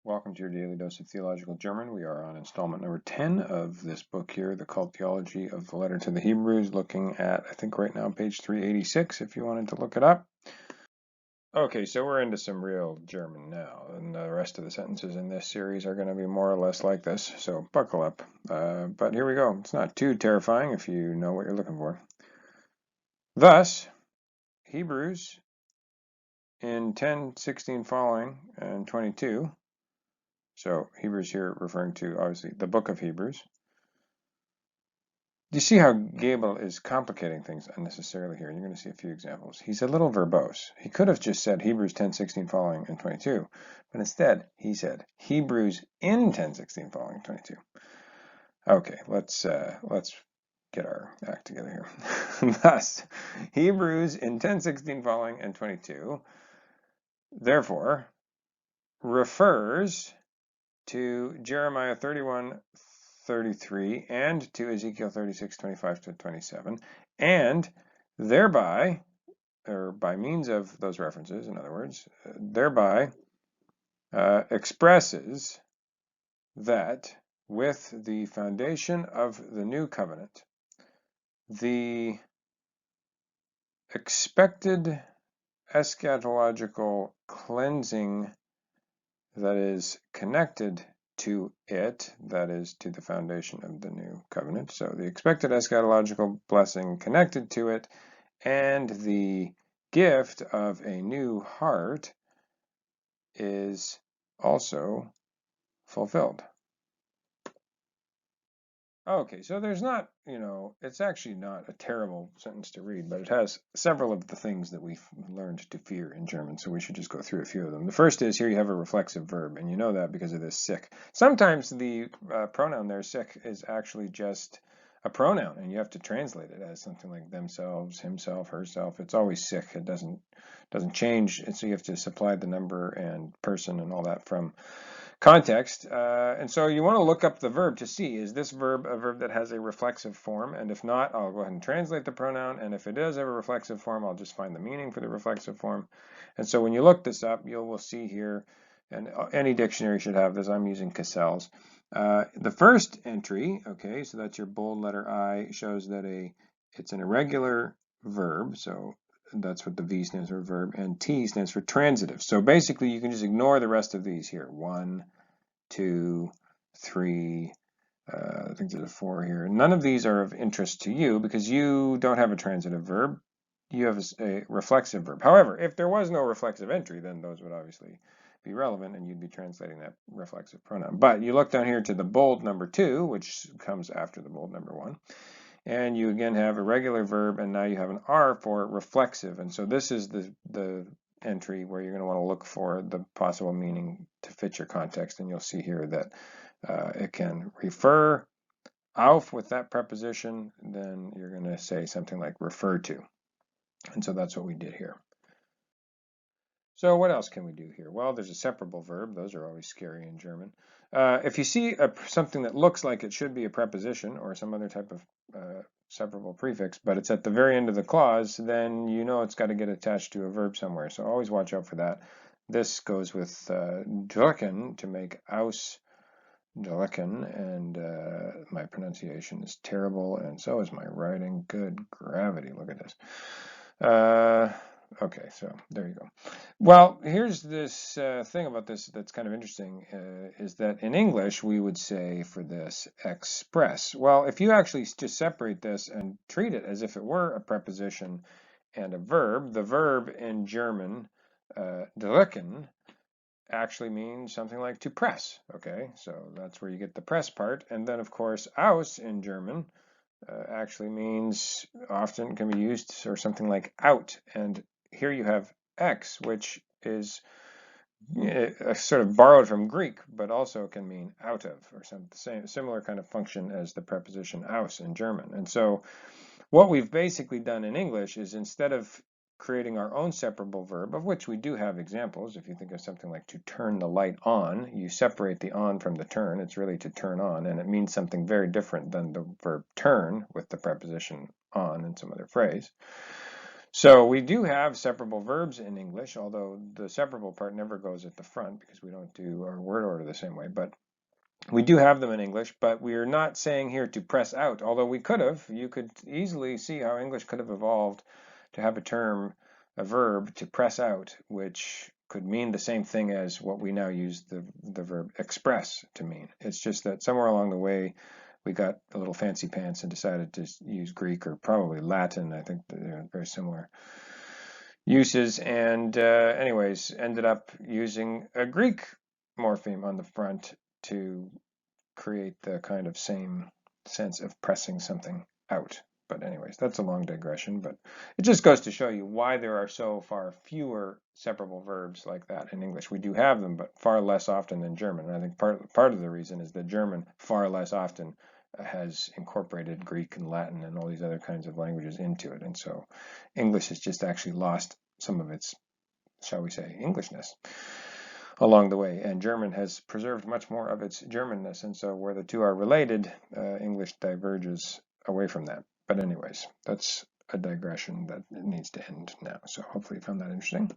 Welcome to your daily dose of theological German. We are on installment number 10 of this book here, The Cult Theology of the Letter to the Hebrews, looking at, I think right now, page 386, if you wanted to look it up. Okay, so we're into some real German now, and the rest of the sentences in this series are going to be more or less like this, so buckle up. But here we go. It's not too terrifying if you know what you're looking for. Thus, Hebrews in 10, 16 following, and 22, so Hebrews here referring to, obviously, the book of Hebrews. Do you see how Gable is complicating things unnecessarily here? You're going to see a few examples. He's a little verbose. He could have just said Hebrews 10, 16 following and 22, but instead he said Hebrews in 10, 16 following and 22. Okay, let's get our act together here. Thus, Hebrews in 10, 16 following and 22, therefore, refers to Jeremiah 31, 33 and to Ezekiel 36, 25 to 27, and thereby, or by means of those references, in other words, thereby expresses that with the foundation of the new covenant, the expected eschatological cleansing that is connected to it, that is, to the foundation of the new covenant. So the expected eschatological blessing connected to it, and the gift of a new heart is also fulfilled. Okay, so there's not, it's actually not a terrible sentence to read, but it has several of the things that we've learned to fear in German, so we should just go through a few of them. The first is here you have a reflexive verb, and you know that because of this sich. Sometimes the pronoun there, sich, is actually just a pronoun, and you have to translate it as something like themselves, himself, herself. It's always sich. It doesn't change, and so you have to supply the number and person and all that from context, and so you want to look up the verb to see, is this verb a verb that has a reflexive form? And if not, I'll go ahead and translate the pronoun, and if it does have a reflexive form, I'll just find the meaning for the reflexive form. And so when you look this up, you will see here, and any dictionary should have this, I'm using Cassell's. The first entry, okay, so that's your bold letter I, shows that it's an irregular verb, so that's what the V stands for, verb, and T stands for transitive. So basically you can just ignore the rest of these here. 1, 2, 3, I think there's a 4 here. None of these are of interest to you because you don't have a transitive verb. You have a reflexive verb. However, if there was no reflexive entry, then those would obviously be relevant and you'd be translating that reflexive pronoun. But you look down here to the bold number 2, which comes after the bold number 1. And you again have a regular verb, and now you have an R for reflexive. And so this is the entry where you're going to want to look for the possible meaning to fit your context. And you'll see here that it can refer auf with that preposition. Then you're going to say something like refer to. And so that's what we did here. So what else can we do here? Well, there's a separable verb. Those are always scary in German. If you see something that looks like it should be a preposition or some other type of separable prefix, but it's at the very end of the clause, then you know it's got to get attached to a verb somewhere. So always watch out for that. This goes with drucken to make aus drucken, and my pronunciation is terrible, and so is my writing. Good gravity, look at this. Okay, so there you go. Well, here's this thing about this that's kind of interesting, is that in English we would say for this express. Well, if you actually just separate this and treat it as if it were a preposition and a verb, the verb in German, drücken, actually means something like to press. Okay, so that's where you get the press part. And then, of course, aus in German actually means, often can be used for something like out. And here you have X, which is sort of borrowed from Greek, but also can mean out of, or some similar kind of function as the preposition aus in German. And so what we've basically done in English is, instead of creating our own separable verb, of which we do have examples, if you think of something like to turn the light on, you separate the on from the turn. It's really to turn on, and it means something very different than the verb turn with the preposition on in some other phrase. So we do have separable verbs in English, although the separable part never goes at the front because we don't do our word order the same way. But we do have them in English, but we are not saying here to press out, although we could have. You could easily see how English could have evolved to have a term, a verb, to press out, which could mean the same thing as what we now use the verb express to mean. It's just that somewhere along the way, we got a little fancy pants and decided to use Greek or probably Latin. I think they're very similar uses, and anyways, ended up using a Greek morpheme on the front to create the kind of same sense of pressing something out. But anyways, that's a long digression, but it just goes to show you why there are so far fewer separable verbs like that in English. We do have them, but far less often than German. And I think part of the reason is that German far less often has incorporated Greek and Latin and all these other kinds of languages into it. And so English has just actually lost some of its, shall we say, Englishness along the way, and German has preserved much more of its Germanness, and so where the two are related, English diverges away from that. But anyways, that's a digression that needs to end now, so hopefully you found that interesting.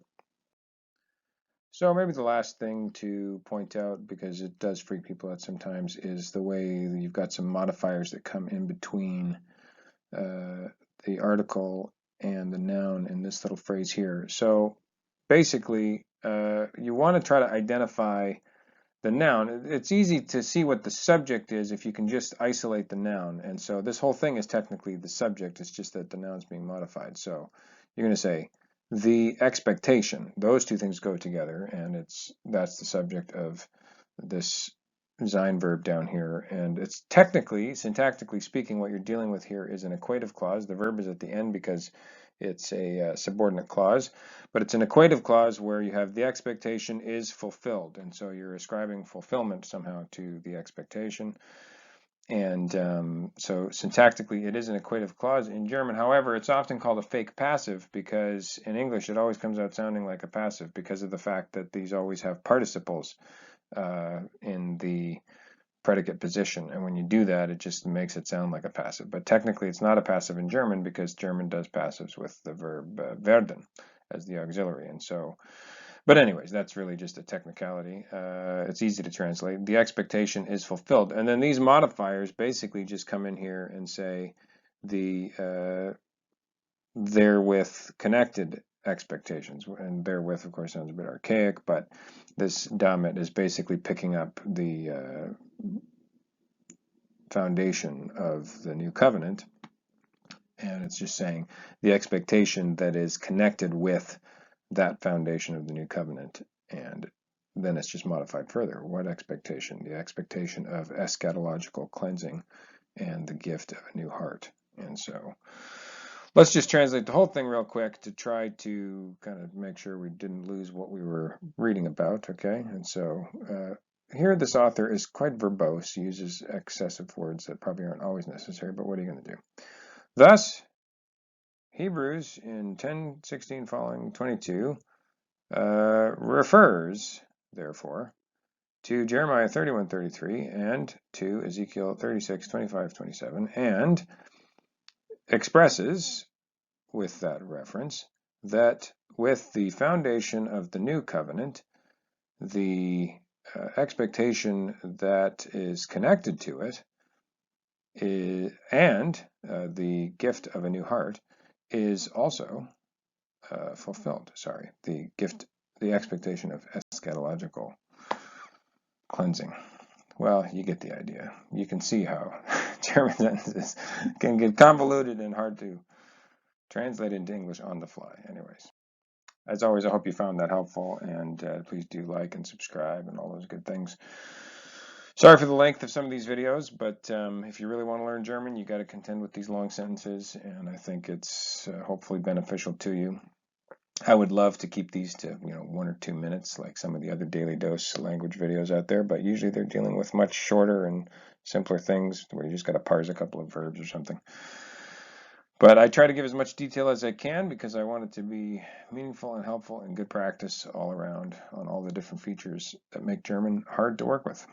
So maybe the last thing to point out, because it does freak people out sometimes, is the way you've got some modifiers that come in between the article and the noun in this little phrase here. So basically, you want to try to identify the noun. It's easy to see what the subject is if you can just isolate the noun. And so this whole thing is technically the subject. It's just that the noun's being modified. So you're going to say the expectation. Those two things go together, and that's the subject of this sein verb down here. And it's technically, syntactically speaking, what you're dealing with here is an equative clause. The verb is at the end because it's a subordinate clause, but it's an equative clause where you have the expectation is fulfilled, and so you're ascribing fulfillment somehow to the expectation. And so syntactically it is an equative clause in German. However, it's often called a fake passive because in English it always comes out sounding like a passive because of the fact that these always have participles in the predicate position, and when you do that it just makes it sound like a passive, but technically it's not a passive in German because German does passives with the verb werden as the auxiliary. And so, but anyways, that's really just a technicality. It's easy to translate. The expectation is fulfilled, and then these modifiers basically just come in here and say the therewith connected expectations, and therewith of course sounds a bit archaic, but this damit is basically picking up the foundation of the new covenant, and it's just saying the expectation that is connected with that foundation of the new covenant, and then it's just modified further. What expectation? The expectation of eschatological cleansing and the gift of a new heart. And so let's just translate the whole thing real quick to try to kind of make sure we didn't lose what we were reading about, okay? And so here this author is quite verbose, uses excessive words that probably aren't always necessary, but what are you going to do? Thus, Hebrews in 10:16 following 22 refers, therefore, to Jeremiah 31:33 and to Ezekiel 36:25-27, and expresses, with that reference, that with the foundation of the new covenant, the expectation that is connected to it and the gift of a new heart is also fulfilled. Sorry, the expectation of eschatological cleansing. Well, you get the idea. You can see how German sentences can get convoluted and hard to translate into English on the fly. Anyways, as always, I hope you found that helpful, and please do like and subscribe and all those good things. Sorry for the length of some of these videos, but if you really want to learn German, you got to contend with these long sentences, and I think it's hopefully beneficial to you. I would love to keep these to 1 or 2 minutes, like some of the other Daily Dose language videos out there, but usually they're dealing with much shorter and simpler things where you just got to parse a couple of verbs or something. But I try to give as much detail as I can because I want it to be meaningful and helpful and good practice all around on all the different features that make German hard to work with.